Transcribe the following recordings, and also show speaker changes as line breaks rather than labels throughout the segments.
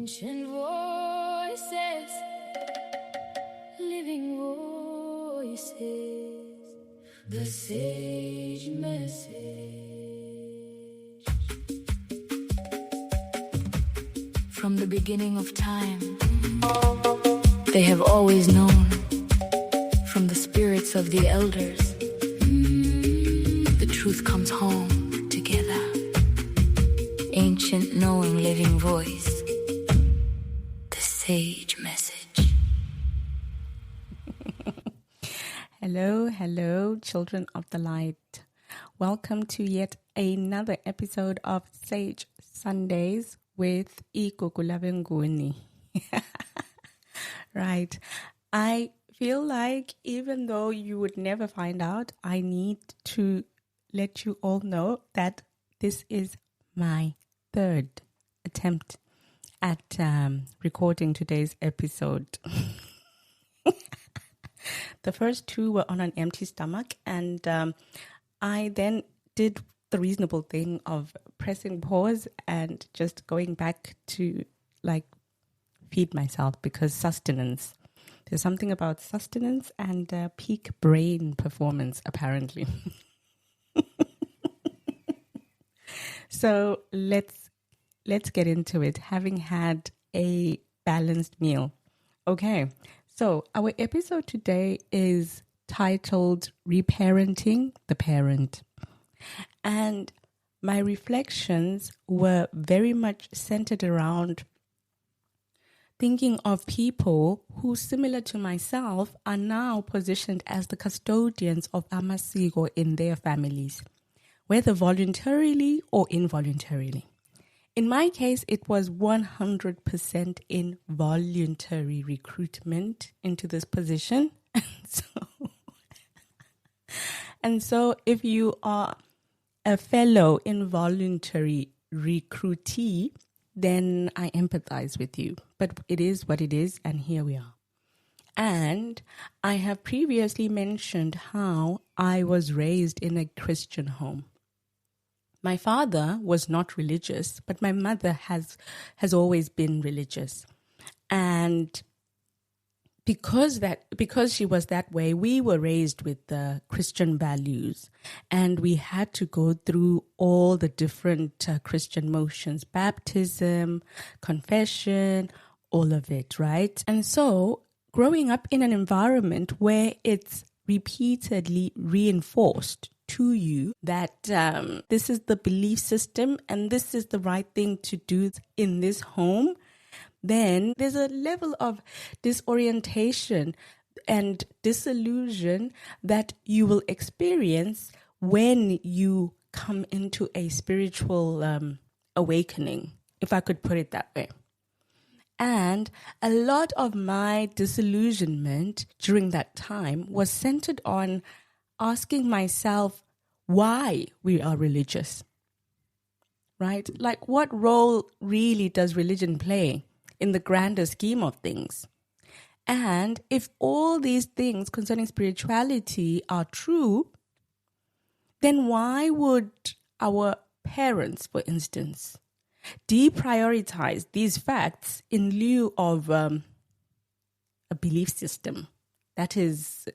Ancient voices, living voices, the sage message. From the beginning of time, they have always known, from the spirits of the elders, the truth comes home together. Ancient knowing living voice, the sage message.
Hello, children of the light. Welcome to yet another episode of Sage Sundays with Ikukulavenguni. Right. I feel like even though you would never find out, I need to let you all know that this is my third attempt at recording today's episode. The first two were on an empty stomach, and I then did the reasonable thing of pressing pause and just going back to feed myself, because sustenance. There's something about sustenance and peak brain performance, apparently. So let's get into it, having had a balanced meal. Okay, so our episode today is titled Reparenting the Parent. And my reflections were very much centered around thinking of people who, similar to myself, are now positioned as the custodians of amasiko in their families, whether voluntarily or involuntarily. In my case, it was 100% involuntary recruitment into this position. And so if you are a fellow involuntary recruitee, then I empathize with you. But it is what it is, and here we are. And I have previously mentioned how I was raised in a Christian home. My father was not religious, but my mother has always been religious. And because she was that way, we were raised with the Christian values, and we had to go through all the different Christian motions, baptism, confession, all of it, right? And so growing up in an environment where it's repeatedly reinforced to you that this is the belief system and this is the right thing to do in this home, then there's a level of disorientation and disillusion that you will experience when you come into a spiritual awakening, if I could put it that way. And a lot of my disillusionment during that time was centered on asking myself why we are religious, right? Like, what role really does religion play in the grander scheme of things? And if all these things concerning spirituality are true, then why would our parents, for instance, deprioritize these facts in lieu of a belief system that is,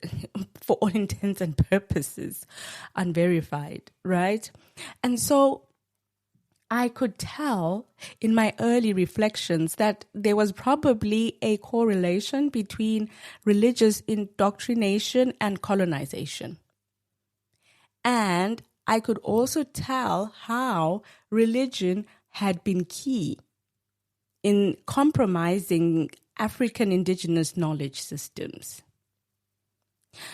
for all intents and purposes, unverified, right? And so I could tell in my early reflections that there was probably a correlation between religious indoctrination and colonization. And I could also tell how religion had been key in compromising African indigenous knowledge systems.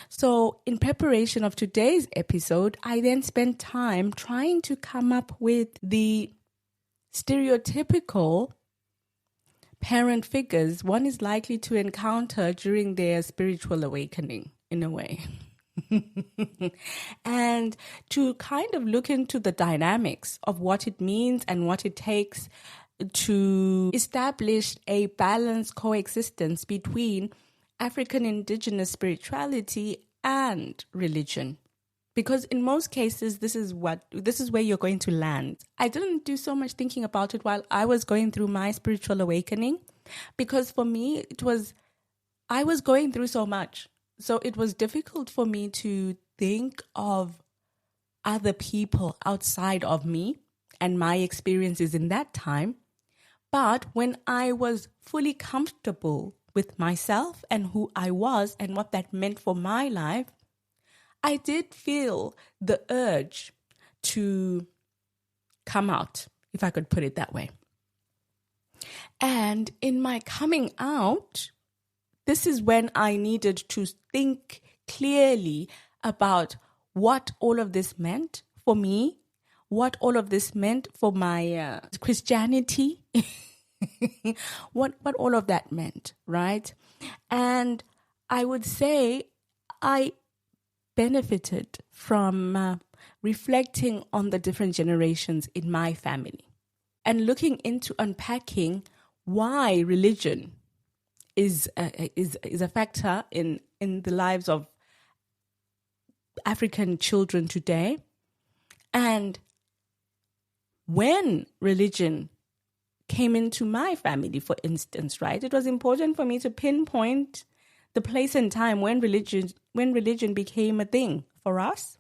So in preparation of today's episode, I then spent time trying to come up with the stereotypical parent figures one is likely to encounter during their spiritual awakening, in a way. And to kind of look into the dynamics of what it means and what it takes to establish a balanced coexistence between African indigenous spirituality and religion. Because in most cases, this is where you're going to land. I didn't do so much thinking about it while I was going through my spiritual awakening, because for me, I was going through so much. So it was difficult for me to think of other people outside of me and my experiences in that time. But when I was fully comfortable with myself and who I was and what that meant for my life, I did feel the urge to come out, if I could put it that way. And in my coming out, this is when I needed to think clearly about what all of this meant for me, what all of this meant for my Christianity, what all of that meant, right? And I would say I benefited from reflecting on the different generations in my family and looking into unpacking why religion is a factor in the lives of African children today. And when religion came into my family, for instance, right, it was important for me to pinpoint the place and time when religion became a thing for us.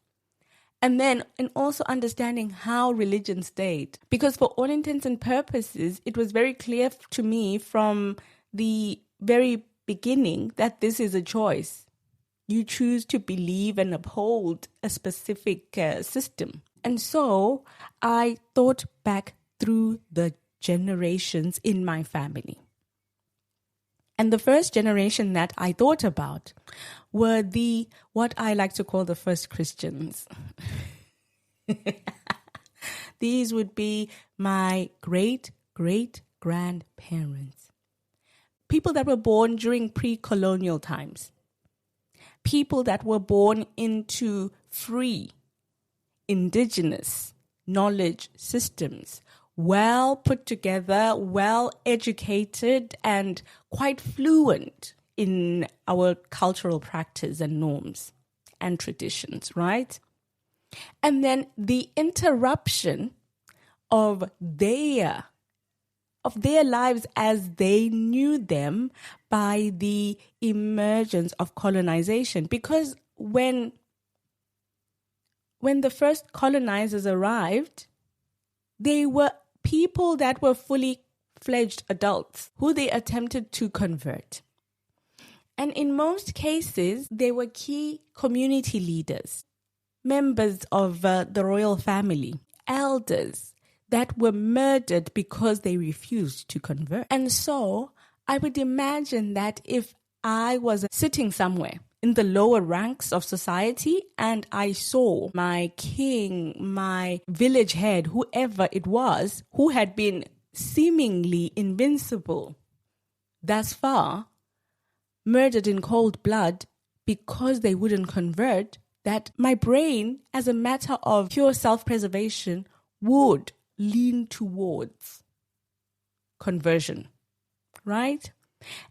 And then, and also understanding how religion stayed. Because for all intents and purposes, it was very clear to me from the very beginning that this is a choice. You choose to believe and uphold a specific system. And so I thought back through the generations in my family. And the first generation that I thought about were what I like to call the first Christians. These would be my great-great-grandparents. People that were born during pre-colonial times. People that were born into free, indigenous knowledge systems, well put together, well educated, and quite fluent in our cultural practice and norms and traditions, right? And then the interruption of their lives as they knew them by the emergence of colonization. Because when the first colonizers arrived, they were people that were fully fledged adults who they attempted to convert. And in most cases, they were key community leaders, members of the royal family, elders that were murdered because they refused to convert. And so I would imagine that if I was sitting somewhere in the lower ranks of society and I saw my king, my village head, whoever it was, who had been seemingly invincible thus far, murdered in cold blood because they wouldn't convert, that my brain, as a matter of pure self-preservation, would lean towards conversion, right?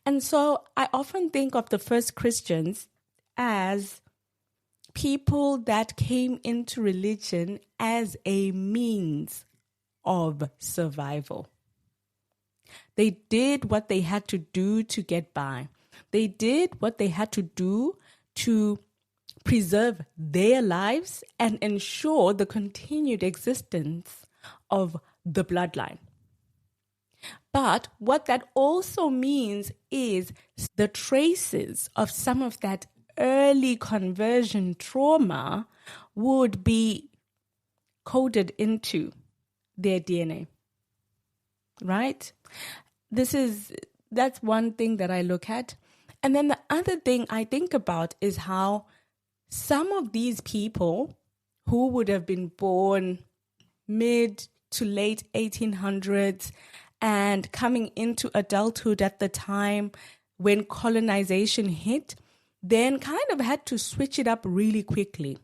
And so I often think of the first Christians as people that came into religion as a means of survival. They did what they had to do to get by. They did what they had to do to preserve their lives and ensure the continued existence of the bloodline. But what that also means is the traces of some of that early conversion trauma would be coded into their DNA, right? That's one thing that I look at. And then the other thing I think about is how some of these people who would have been born mid to late 1800s and coming into adulthood at the time when colonization hit, then kind of had to switch it up really quickly.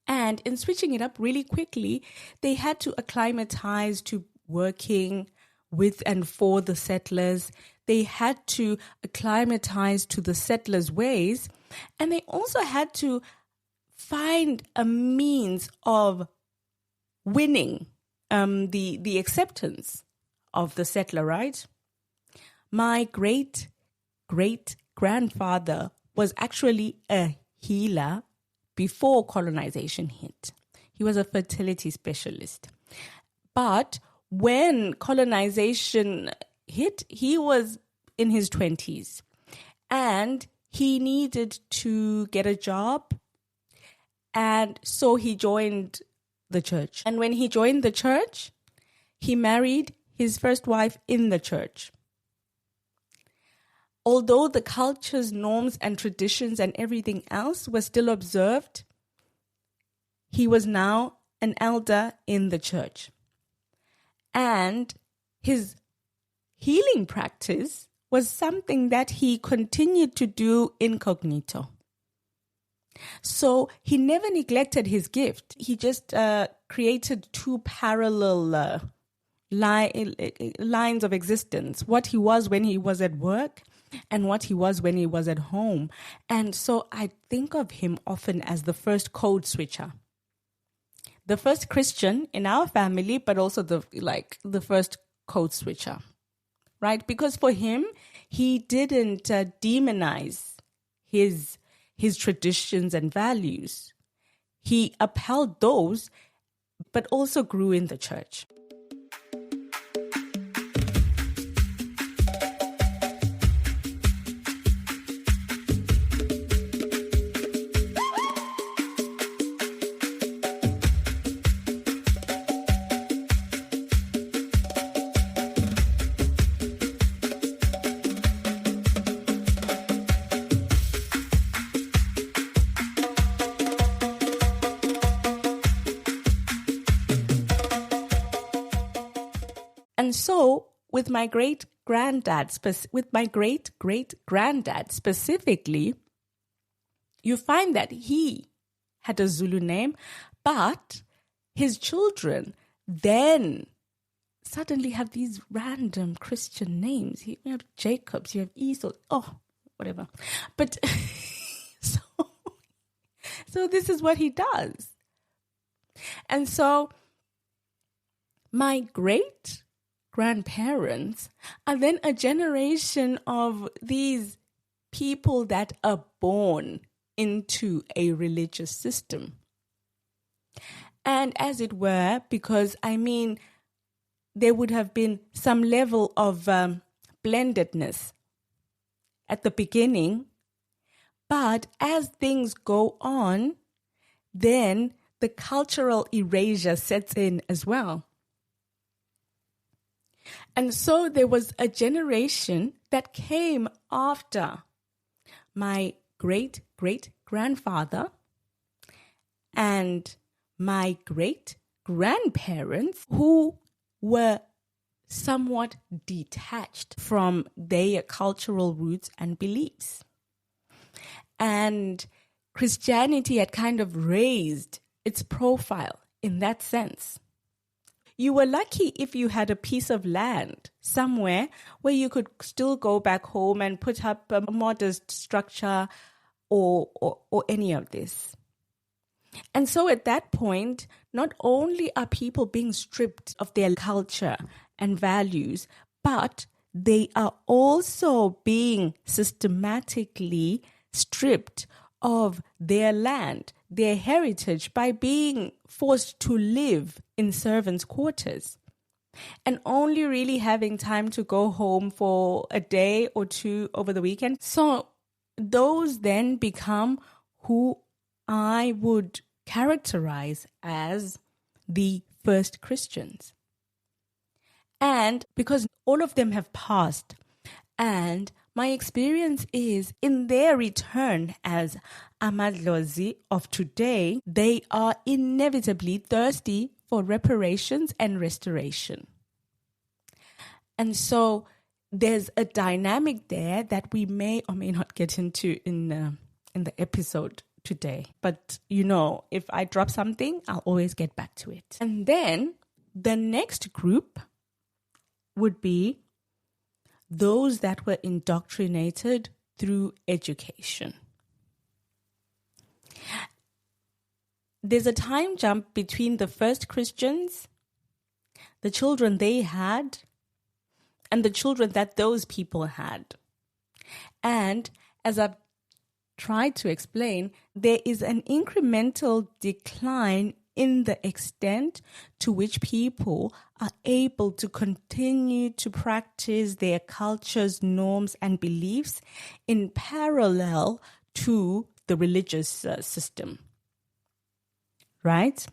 And in switching it up really quickly, they had to acclimatize to working with and for the settlers. They had to acclimatize to the settlers' ways. And they also had to find a means of winning the acceptance of the settler, right? My great-great-grandfather was actually a healer before colonization hit. He was a fertility specialist. But when colonization hit, he was in his 20s and he needed to get a job. And so he joined the church. And when he joined the church, he married his first wife in the church. Although the cultures, norms, and traditions and everything else were still observed, he was now an elder in the church. And his healing practice was something that he continued to do incognito. So he never neglected his gift. He just created two parallel lines of existence, what he was when he was at work and what he was when he was at home. And so I think of him often as the first code switcher. The first Christian in our family, but also the first code switcher, right? Because for him, he didn't demonize his traditions and values. He upheld those, but also grew in the church. And so, with my great-granddad specifically, you find that he had a Zulu name, but his children then suddenly have these random Christian names. You have Jacobs, you have Esau, whatever. But so this is what he does. And so my great-grandparents are then a generation of these people that are born into a religious system. And as it were, because there would have been some level of blendedness at the beginning, but as things go on, then the cultural erasure sets in as well. And so there was a generation that came after my great-great-grandfather and my great-grandparents who were somewhat detached from their cultural roots and beliefs. And Christianity had kind of raised its profile in that sense. You were lucky if you had a piece of land somewhere where you could still go back home and put up a modest structure or any of this. And so at that point, not only are people being stripped of their culture and values, but they are also being systematically stripped of their land, their heritage, by being forced to live in servants' quarters and only really having time to go home for a day or two over the weekend. So those then become who I would characterize as the first Christians. And because all of them have passed, and my experience is in their return as amadlozi of today, they are inevitably thirsty for reparations and restoration. And so there's a dynamic there that we may or may not get into in the episode today. But, if I drop something, I'll always get back to it. And then the next group would be those that were indoctrinated through education. there's a time jump between the first Christians, the children they had, and the children that those people had. And as I've tried to explain, there is an incremental decline in the extent to which people are able to continue to practice their cultures, norms, and beliefs in parallel to the religious system. Right?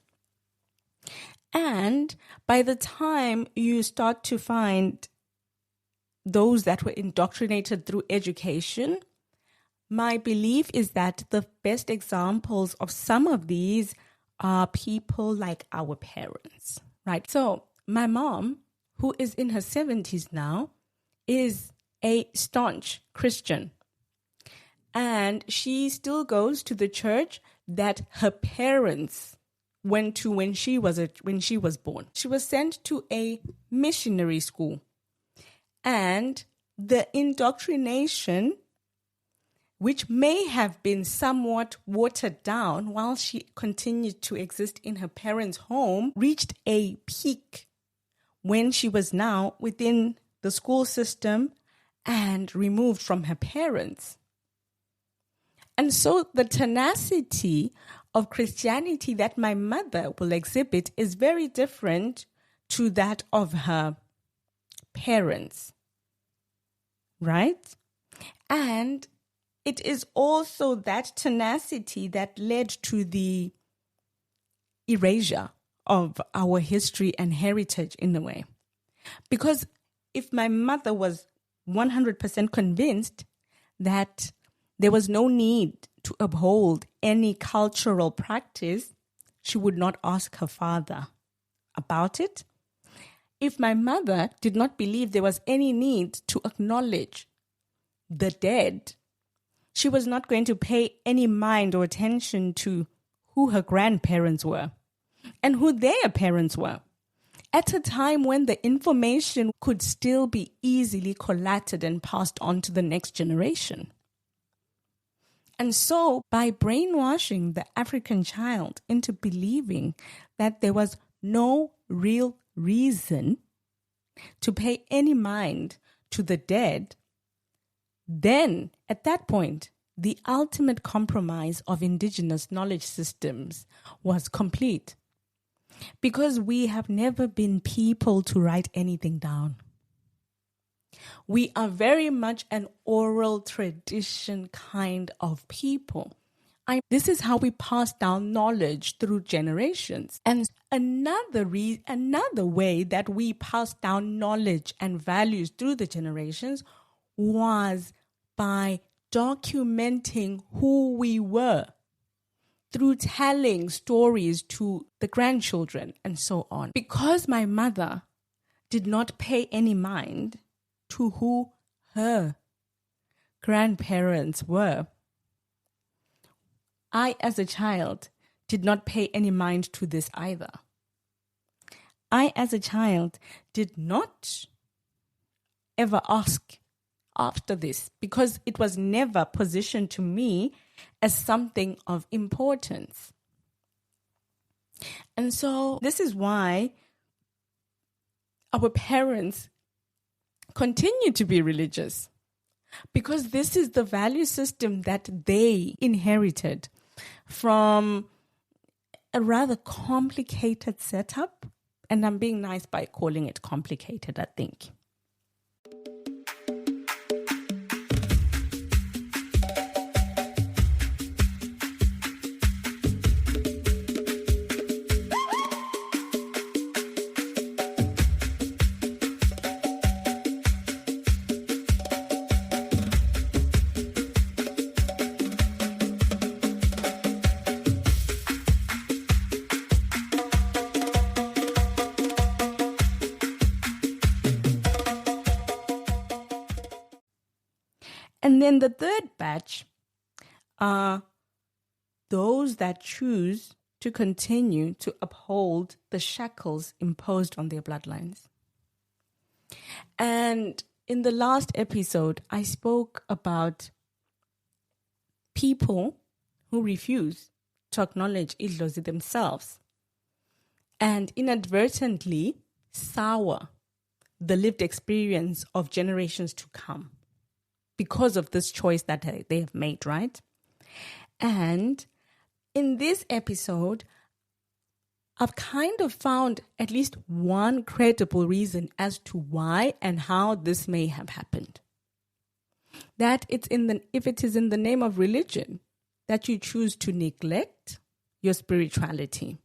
And by the time you start to find those that were indoctrinated through education, my belief is that the best examples of some of these are people like our parents, right? So my mom, who is in her 70s now, is a staunch Christian. And she still goes to the church that her parents went to when she was born. She was sent to a missionary school. And the indoctrination, which may have been somewhat watered down while she continued to exist in her parents' home, reached a peak when she was now within the school system and removed from her parents. And so the tenacity of Christianity that my mother will exhibit is very different to that of her parents, right? And it is also that tenacity that led to the erasure of our history and heritage in a way. Because if my mother was 100% convinced that there was no need to uphold any cultural practice, she would not ask her father about it. If my mother did not believe there was any need to acknowledge the dead, she was not going to pay any mind or attention to who her grandparents were and who their parents were, at a time when the information could still be easily collated and passed on to the next generation. And so, by brainwashing the African child into believing that there was no real reason to pay any mind to the dead, then, at that point, the ultimate compromise of indigenous knowledge systems was complete. Because we have never been people to write anything down. We are very much an oral tradition kind of people. This is how we pass down knowledge through generations. And another way that we pass down knowledge and values through the generations was by documenting who we were through telling stories to the grandchildren and so on. Because my mother did not pay any mind to who her grandparents were, I, as a child, did not pay any mind to this either. I, as a child, did not ever ask after this because it was never positioned to me as something of importance. And so this is why our parents continue to be religious, because this is the value system that they inherited from a rather complicated setup. And I'm being nice by calling it complicated, I think. And then the third batch are those that choose to continue to uphold the shackles imposed on their bloodlines. And in the last episode, I spoke about people who refuse to acknowledge idlozi themselves and inadvertently sour the lived experience of generations to come because of this choice that they have made, right? And in this episode, I've kind of found at least one credible reason as to why and how this may have happened. That if it is in the name of religion that you choose to neglect your spirituality,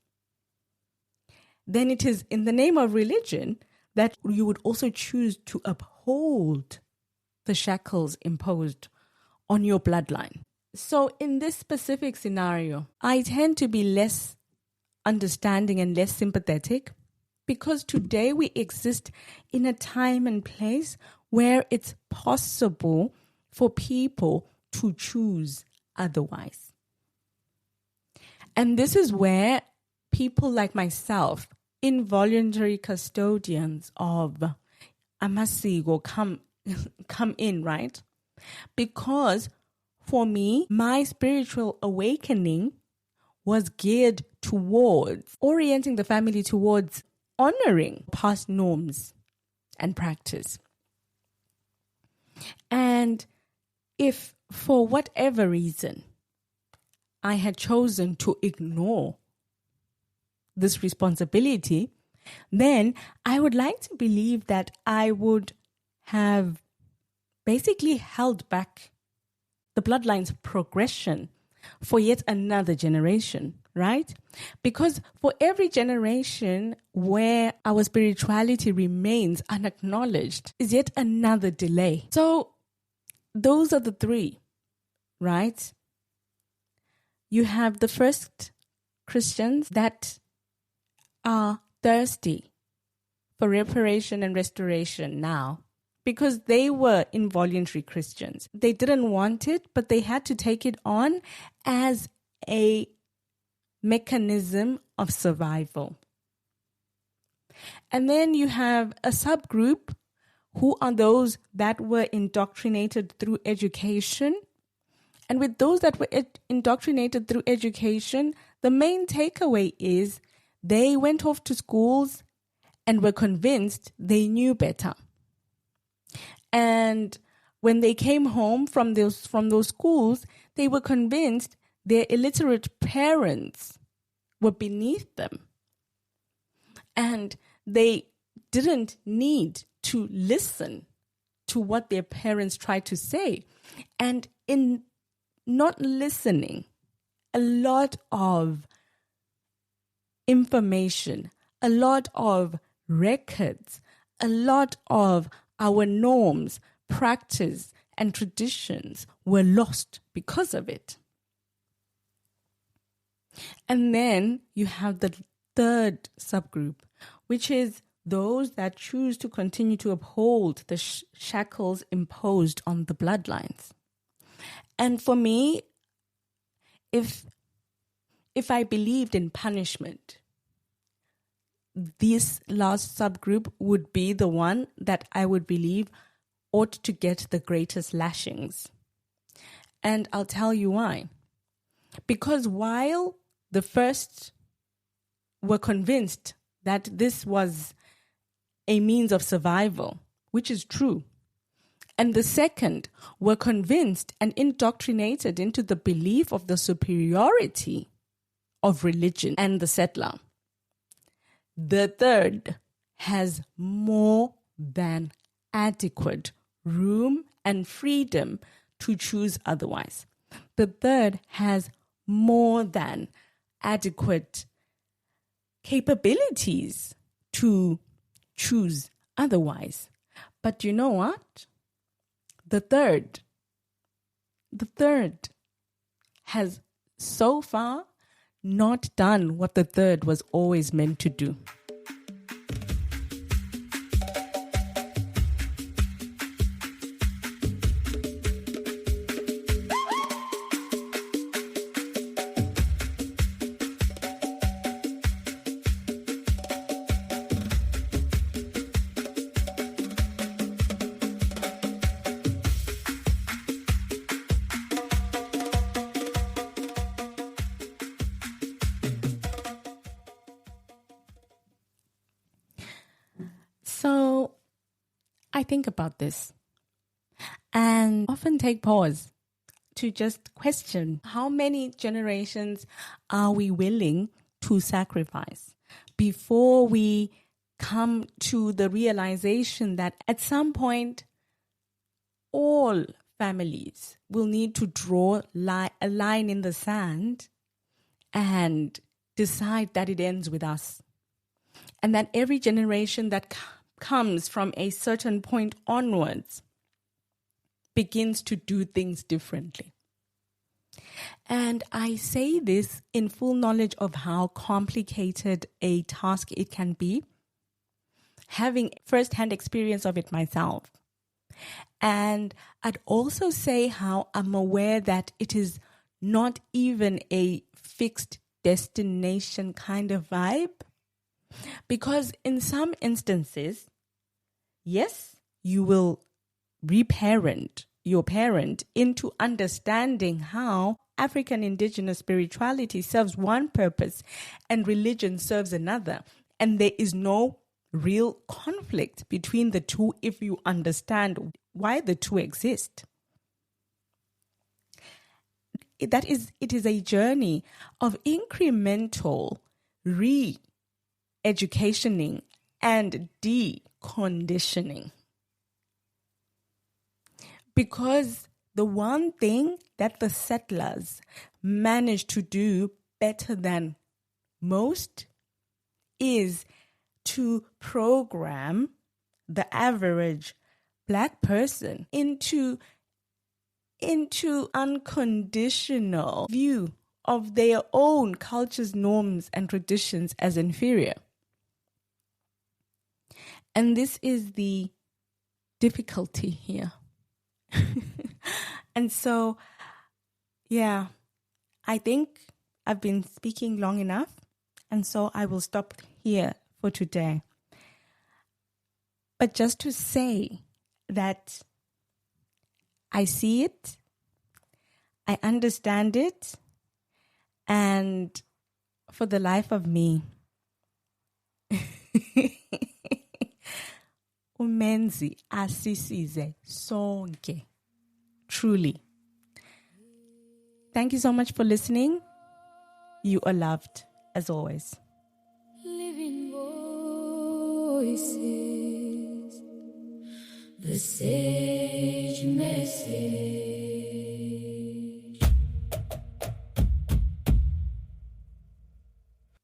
then it is in the name of religion that you would also choose to uphold the shackles imposed on your bloodline. So in this specific scenario, I tend to be less understanding and less sympathetic because today we exist in a time and place where it's possible for people to choose otherwise. And this is where people like myself, involuntary custodians of amasiko, come in, right? Because for me, my spiritual awakening was geared towards orienting the family towards honoring past norms and practice. And if for whatever reason I had chosen to ignore this responsibility, then I would like to believe that I would have basically held back the bloodline's progression for yet another generation, right? Because for every generation where our spirituality remains unacknowledged is yet another delay. So those are the three, right? You have the first Christians that are thirsty for reparation and restoration now, because they were involuntary Christians. They didn't want it, but they had to take it on as a mechanism of survival. And then you have a subgroup who are those that were indoctrinated through education. And with those that were indoctrinated through education, the main takeaway is they went off to schools and were convinced they knew better. And when they came home from those schools, they were convinced their illiterate parents were beneath them. And they didn't need to listen to what their parents tried to say. And in not listening, a lot of information, a lot of records, a lot of our norms, practice, and traditions were lost because of it. And then you have the third subgroup, which is those that choose to continue to uphold the shackles imposed on the bloodlines. And for me, if I believed in punishment, this last subgroup would be the one that I would believe ought to get the greatest lashings. And I'll tell you why. Because while the first were convinced that this was a means of survival, which is true, and the second were convinced and indoctrinated into the belief of the superiority of religion and the settler, the third has more than adequate room and freedom to choose otherwise. The third has more than adequate capabilities to choose otherwise. But you know what? The third has so far not done what the third was always meant to do. I think about this and often take pause to just question how many generations are we willing to sacrifice before we come to the realization that at some point all families will need to draw a line in the sand and decide that it ends with us. And that every generation that comes from a certain point onwards begins to do things differently. And I say this in full knowledge of how complicated a task it can be, having first-hand experience of it myself. And I'd also say how I'm aware that it is not even a fixed destination kind of vibe. Because in some instances, yes, you will reparent your parent into understanding how African indigenous spirituality serves one purpose and religion serves another. And there is no real conflict between the two if you understand why the two exist. It is a journey of incremental re-educationing and deconditioning. Because the one thing that the settlers managed to do better than most is to program the average Black person into unconditional view of their own cultures, norms, and traditions as inferior. And this is the difficulty here. And so, yeah, I think I've been speaking long enough, and so I will stop here for today. But just to say that I see it, I understand it, and for the life of me, umenzi asisize sonke. Truly. Thank you so much for listening. You are loved, as always.
Living voices, the sage message.